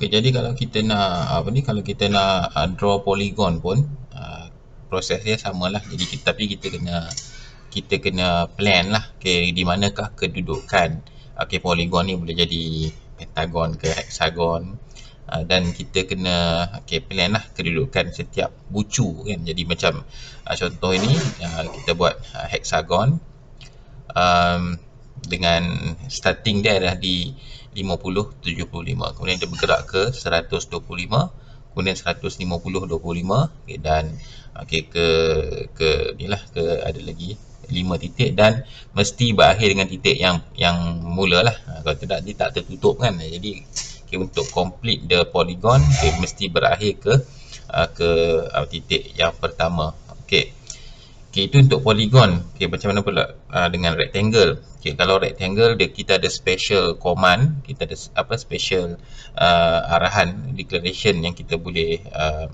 Okey, jadi kalau kita nak kalau kita nak draw polygon pun proses dia samalah. Jadi tapi kita kena plan lah, okey, di manakah kedudukan polygon ni, boleh jadi pentagon ke hexagon, dan kita kena plan lah kedudukan setiap bucu kan. Jadi macam contoh ini kita buat hexagon dengan starting dia adalah di 50 75, kemudian dia bergerak ke 125, kemudian 150 25, dan ke inilah ke ada lagi 5 titik, dan mesti berakhir dengan titik yang mula lah. Kalau tidak dia tak tertutup kan. Jadi untuk complete the polygon mesti berakhir ke titik yang pertama. Okey, itu untuk polygon. Okey, macam mana pula dengan rectangle? Okey, kalau rectangle kita ada special command, kita ada special arahan declaration yang kita boleh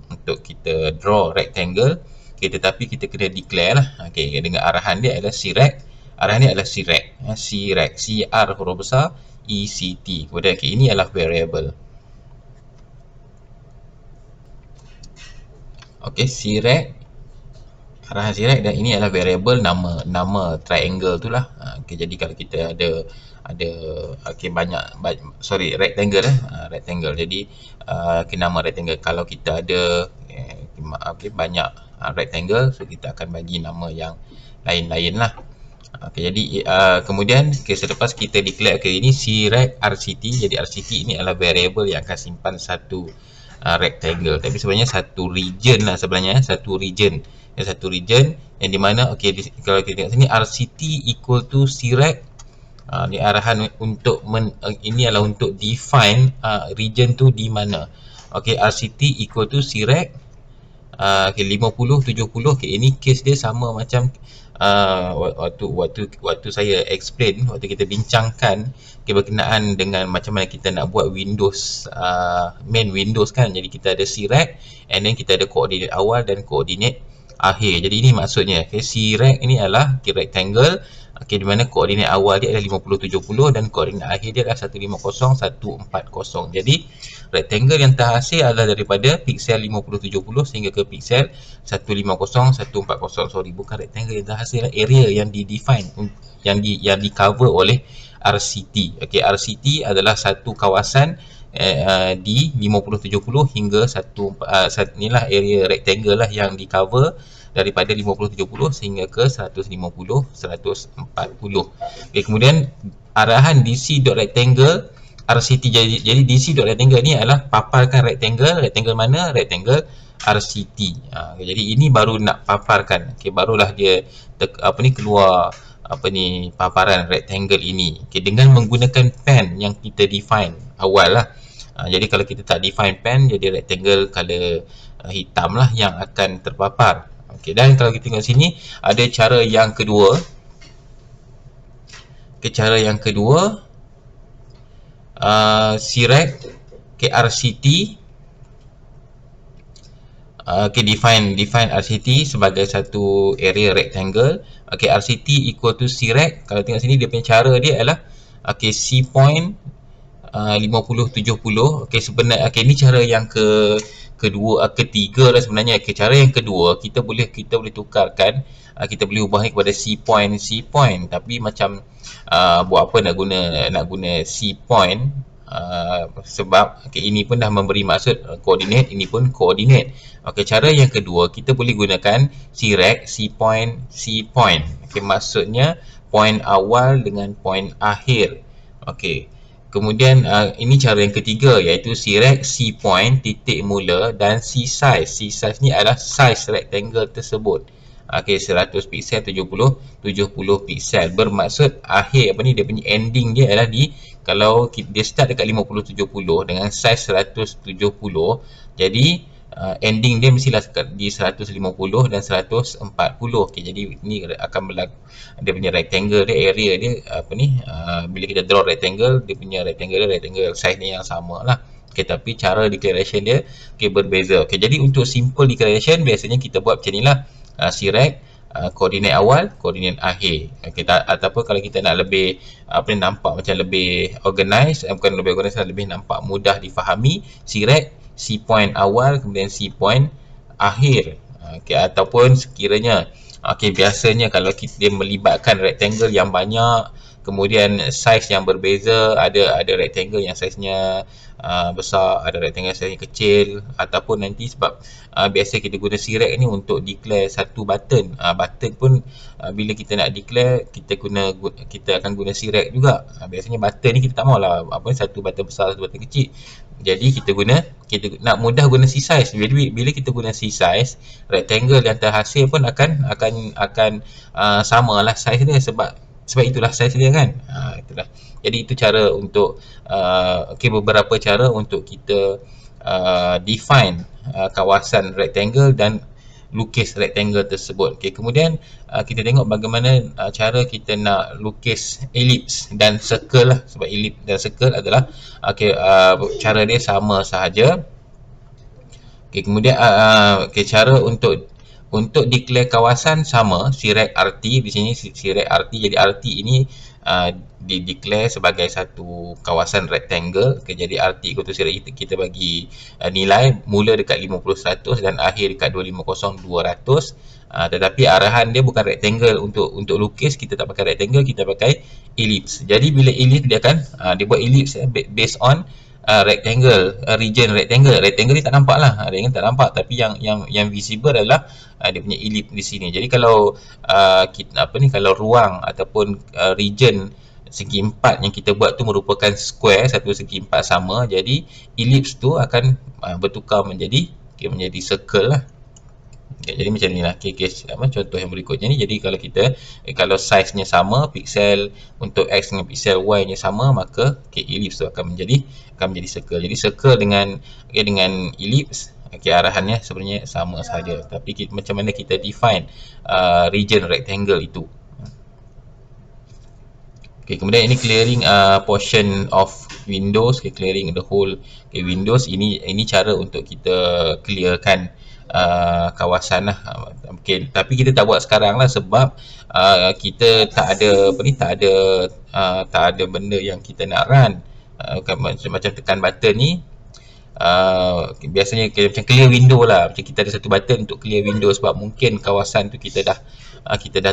untuk kita draw rectangle. Okey, tetapi kita kena declare lah. Okey, dengan arahan dia adalah Crect. Arahan dia adalah Crect. Crect, CR huruf besar, ECT. Kemudian ini adalah variable. Okey, Crect, arahan Crect, dan ini adalah variable nama triangle tu lah. Okey, jadi kalau kita ada banyak rectangle rectangle. Jadi nama rectangle, kalau kita ada banyak rectangle, so kita akan bagi nama yang lain-lain lah. Okey, jadi kemudian selepas kita declare ini Crect RCT. Jadi RCT ini adalah variable yang akan simpan satu rectangle, tapi sebenarnya satu region lah sebenarnya, satu region yang di mana kalau kita tengok sini RCT equal to Crect. Ni arahan untuk ini adalah untuk define region tu di mana. Okey, RCT equal to Crect 50 70. Okey, ini case dia sama macam waktu saya explain, waktu kita bincangkan berkenaan dengan macam mana kita nak buat Windows, main Windows kan. Jadi kita ada Crect, and then kita ada koordinat awal dan koordinat akhir. Jadi ini maksudnya Crect ini adalah rectangle, di mana koordinat awal dia adalah 50 70 dan koordinat akhir dia adalah 150 140. Jadi rectangle yang terhasil adalah daripada pixel 50 70 sehingga ke pixel 150 140. Sorry, bukan rectangle yang terhasil, area yang di-define, yang di cover oleh RCT. Okey, RCT adalah satu kawasan di 50 70 hingga inilah area rectangle lah yang di cover daripada 50 70 sehingga ke 150 140. Okey, kemudian arahan DC.rectangle RCT. Jadi DC.rectangle ni adalah paparkan rectangle mana? Rectangle RCT. Jadi ini baru nak paparkan. Okey, barulah dia keluar paparan rectangle ini. Okey, dengan menggunakan pen yang kita define awal lah. Jadi kalau kita tak define pen, jadi rectangle color hitam lah yang akan terpapar. Okey, dan kalau kita tengok sini ada cara yang kedua. Cara yang kedua, Crect RCT, define RCT sebagai satu area rectangle. RCT equal to Crect. Kalau tengok sini dia punya cara dia adalah C point 50 70. Sebenarnya ini cara yang ketiga lah sebenarnya. Cara yang kedua kita boleh tukarkan, kita boleh ubah ni kepada C point, tapi macam buat apa nak guna C point, sebab ini pun dah memberi maksud koordinat, ini pun koordinat. Cara yang kedua kita boleh gunakan Crect C point. Maksudnya point awal dengan point akhir. Kemudian ini cara yang ketiga, iaitu Crect C point titik mula dan C size. C size ni adalah size rectangle tersebut. 100 pixel 70 pixel, bermaksud akhir dia punya ending dia adalah kalau dia start dekat 50 70 dengan size 170, jadi ending dia mestilah di 150 dan 140. Jadi ni akan berlaku dia punya rectangle dia, area dia bila kita draw rectangle, dia punya rectangle size ni yang sama lah. Tapi cara declaration dia berbeza. Jadi untuk simple declaration biasanya kita buat macam ni lah. Crect koordinat awal, koordinat akhir. Kita ataupun kalau kita nak lebih nampak macam lebih organize, bukan lebih organize, lebih nampak mudah difahami, C-rect, C point awal kemudian C point akhir. Ataupun sekiranya biasanya kalau kita melibatkan rectangle yang banyak, kemudian size yang berbeza, ada rectangle yang saiznya besar, ada rectangle yang saiznya kecil, ataupun nanti sebab biasa kita guna C-rect ni untuk declare satu button. Button pun bila kita nak declare, kita akan guna C-rect juga. Biasanya button ni kita tak maulah satu button besar, satu button kecil. Jadi kita nak mudah guna C-size. Bila kita guna C-size, rectangle yang terhasil pun akan samalah size dia, sebab itulah size dia kan. Itulah. Jadi itu cara untuk beberapa cara untuk kita define kawasan rectangle dan lukis rectangle tersebut. Kemudian kita tengok bagaimana cara kita nak lukis ellipse dan circle lah, sebab ellipse dan circle adalah cara dia sama sahaja. Kemudian cara untuk declare kawasan sama, C-rect RT di sini, C-rect RT. Jadi RT ini declare sebagai satu kawasan rectangle. Jadi RT equal to C-rect, kita bagi nilai mula dekat 50, 100 dan akhir dekat 250, 200. Tetapi arahan dia bukan rectangle. Untuk lukis kita tak pakai rectangle, kita pakai ellipse. Jadi bila ellipse dia buat ellipse based on rectangle, region rectangle ni tak nampak lah, dia tak nampak, tapi yang visible adalah dia punya ellipse di sini. Jadi kalau kalau ruang ataupun region segi empat yang kita buat tu merupakan square, satu segi empat sama, jadi ellipse tu akan bertukar menjadi circle lah. Jadi macam ni lah contoh yang berikutnya ni. Jadi kalau size nya sama, pixel untuk X dengan pixel Y nya sama, maka ellipse tu akan menjadi circle. Jadi circle dengan ellipse arahannya sebenarnya sama sahaja, tapi macam mana kita define region rectangle itu. Kemudian ini clearing portion of windows, clearing the whole windows. Ini cara untuk kita clearkan kawasan lah. Tapi kita tak buat sekarang lah, sebab kita tak ada benda yang kita nak run. Macam tekan button ni, biasanya macam clear window lah, macam kita ada satu button untuk clear window, sebab mungkin kawasan tu kita dah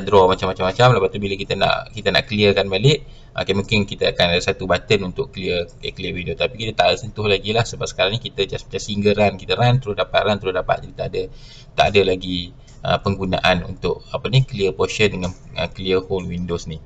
draw macam-macam. Lepas tu bila kita nak clearkan balik, mungkin kita akan ada satu button untuk clear window, tapi kita tak sentuh lagi lah, sebab sekarang ni kita just macam single run, kita run terus dapat. Jadi tak ada lagi penggunaan untuk clear portion dengan clear whole windows ni.